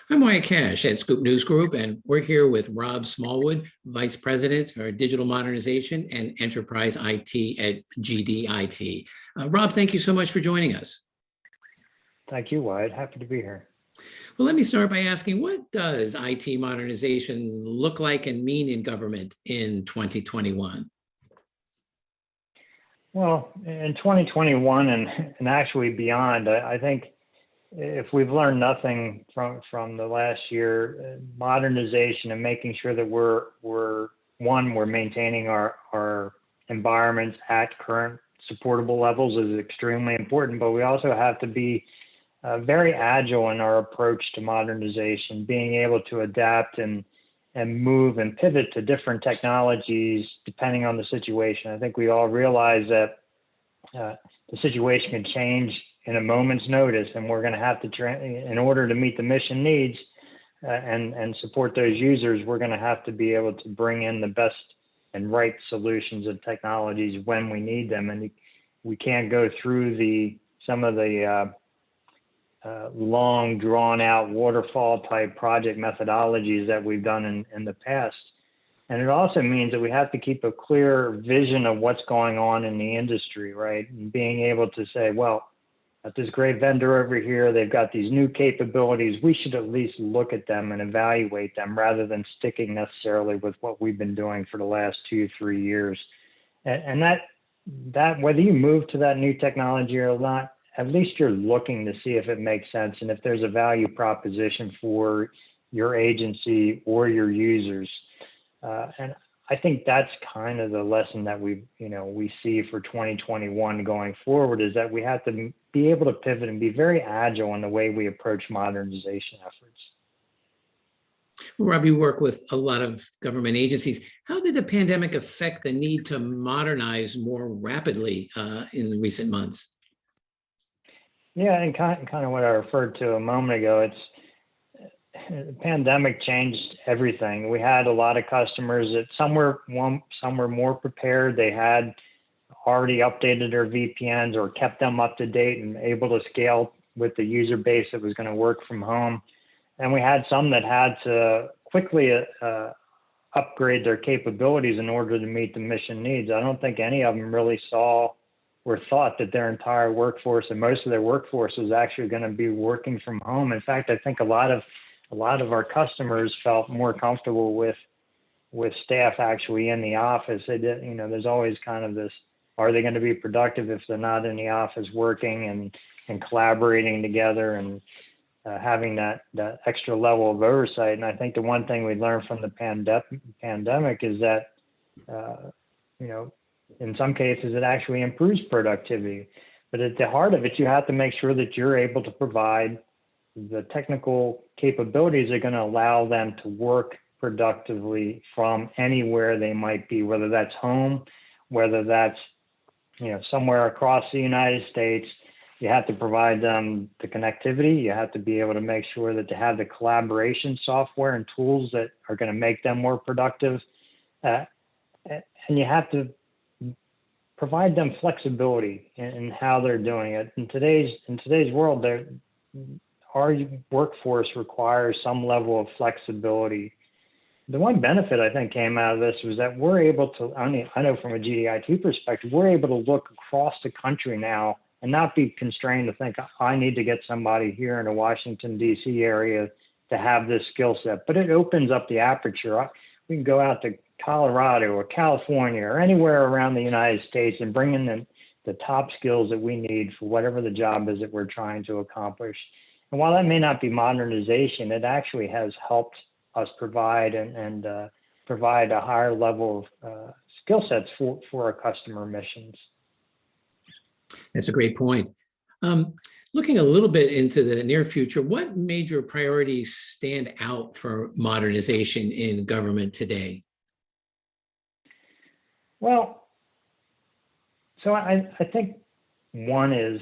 I'm Wyatt Cash at Scoop News Group, and we're here with Rob Smallwood, Vice President for Digital Modernization and Enterprise IT at GDIT. Rob, thank you so much for joining us. Thank you, Wyatt. Happy to be here. Well, let me start by asking, what does IT modernization look like and mean in government in 2021? Well, in 2021 and actually beyond, I think if we've learned nothing from the last year, modernization and making sure that we're maintaining our environments at current supportable levels is extremely important, but we also have to be very agile in our approach to modernization, being able to adapt and move and pivot to different technologies depending on the situation. I think we all realize that the situation can change in a moment's notice, and we're going to have to, in order to meet the mission needs and support those users, we're going to have to be able to bring in the best and right solutions and technologies when we need them. And we can't go through some of the long, drawn-out waterfall-type project methodologies that we've done in the past. And it also means that we have to keep a clear vision of what's going on in the industry, right? And being able to say, well, at this great vendor over here, they've got these new capabilities. We should at least look at them and evaluate them rather than sticking necessarily with what we've been doing for the last 2-3 years. And that whether you move to that new technology or not, at least you're looking to see if it makes sense and if there's a value proposition for your agency or your users. And I think that's kind of the lesson that we see for 2021 going forward, is that we have to be able to pivot and be very agile in the way we approach modernization efforts. Well, Rob, you work with a lot of government agencies. How did the pandemic affect the need to modernize more rapidly in recent months? Yeah, and kind of what I referred to a moment ago, the pandemic changed everything. We had a lot of customers that some were more prepared. They had already updated their VPNs or kept them up to date and able to scale with the user base that was going to work from home. And we had some that had to quickly upgrade their capabilities in order to meet the mission needs. I don't think any of them really saw or thought that their entire workforce and most of their workforce was actually going to be working from home. In fact, I think a lot of our customers felt more comfortable with staff actually in the office. They did, there's always kind of this, are they going to be productive if they're not in the office working and collaborating together and having that extra level of oversight. And I think the one thing we learned from the pandemic is that, in some cases it actually improves productivity. But at the heart of it, you have to make sure that you're able to provide the technical capabilities that are going to allow them to work productively from anywhere they might be, whether that's home, whether that's somewhere across the United States. You have to provide them the connectivity. You have to be able to make sure that they have the collaboration software and tools that are going to make them more productive. And you have to provide them flexibility in how they're doing it. In today's world, our workforce requires some level of flexibility. The one benefit I think came out of this was that we're able to, I know from a GDIT perspective, we're able to look across the country now and not be constrained to think, I need to get somebody here in the Washington, D.C. area to have this skill set. But it opens up the aperture. We can go out to Colorado or California or anywhere around the United States and bring in the top skills that we need for whatever the job is that we're trying to accomplish. And while that may not be modernization, it actually has helped us provide and provide a higher level of skill sets for our customer missions. That's a great point. Looking a little bit into the near future, what major priorities stand out for modernization in government today? Well, so I think one is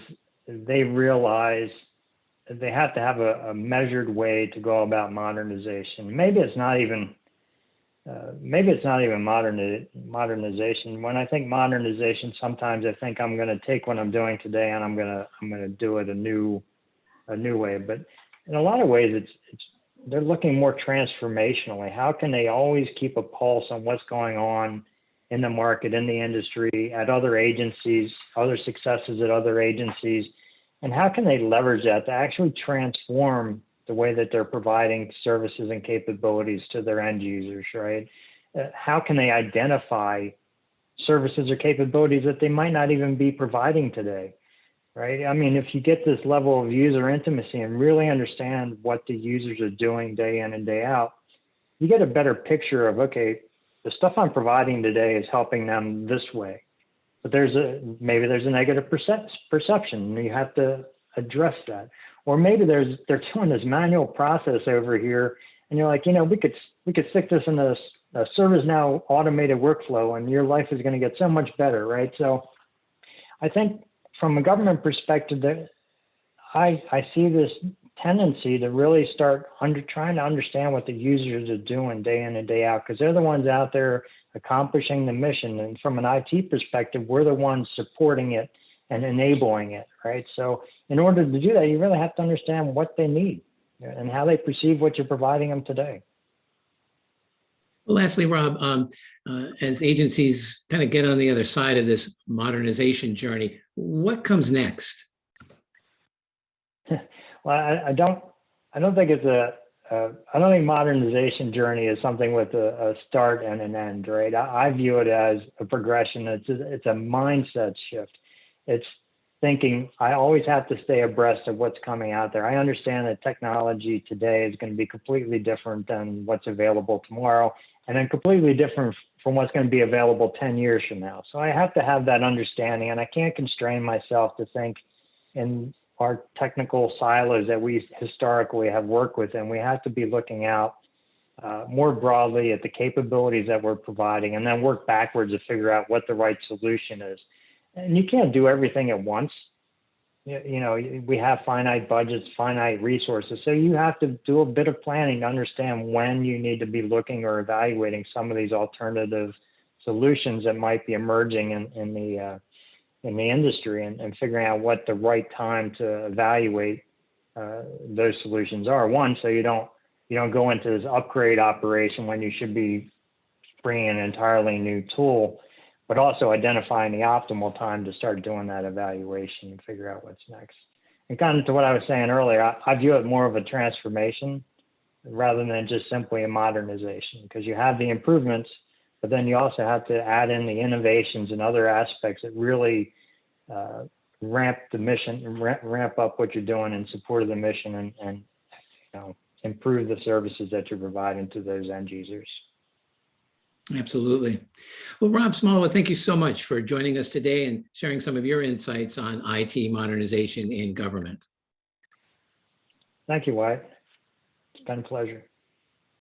they realize they have to have a measured way to go about modernization. Maybe it's not even modernization. When I think modernization, sometimes I think I'm going to take what I'm doing today and I'm going to do it a new way. But in a lot of ways, they're looking more transformationally. How can they always keep a pulse on what's going on in the market, in the industry, at other agencies, other successes at other agencies, and how can they leverage that to actually transform the way that they're providing services and capabilities to their end users, right? How can they identify services or capabilities that they might not even be providing today, right? I mean, if you get this level of user intimacy and really understand what the users are doing day in and day out, you get a better picture of, okay, the stuff I'm providing today is helping them this way, but maybe there's a negative perception, and you have to address that. Or maybe they're doing this manual process over here, and you're like, we could stick this in a ServiceNow automated workflow, and your life is going to get so much better, right? So I think from a government perspective, that I see this tendency to really start trying to understand what the users are doing day in and day out, because they're the ones out there accomplishing the mission. And from an IT perspective, we're the ones supporting it and enabling it, right? So in order to do that, you really have to understand what they need and how they perceive what you're providing them today. Well, lastly, Rob, as agencies kind of get on the other side of this modernization journey, what comes next? Well, I don't think I don't think modernization journey is something with a start and an end, right? I view it as a progression. It's a mindset shift. It's thinking I always have to stay abreast of what's coming out there. I understand that technology today is going to be completely different than what's available tomorrow, and then completely different from what's going to be available 10 years from now. So I have to have that understanding, and I can't constrain myself to think in our technical silos that we historically have worked with, and we have to be looking out more broadly at the capabilities that we're providing, and then work backwards to figure out what the right solution is. And you can't do everything at once. We have finite budgets, finite resources, so you have to do a bit of planning to understand when you need to be looking or evaluating some of these alternative solutions that might be emerging in the industry, and figuring out what the right time to evaluate those solutions are. One, so you don't go into this upgrade operation when you should be bringing an entirely new tool, but also identifying the optimal time to start doing that evaluation and figure out what's next. And kind of to what I was saying earlier, I view it more of a transformation rather than just simply a modernization, because you have the improvements, but then you also have to add in the innovations and other aspects that really ramp the mission, ramp up what you're doing in support of the mission, and improve the services that you're providing to those end users. Absolutely. Well, Rob Smallwood, thank you so much for joining us today and sharing some of your insights on IT modernization in government. Thank you, Wyatt. It's been a pleasure.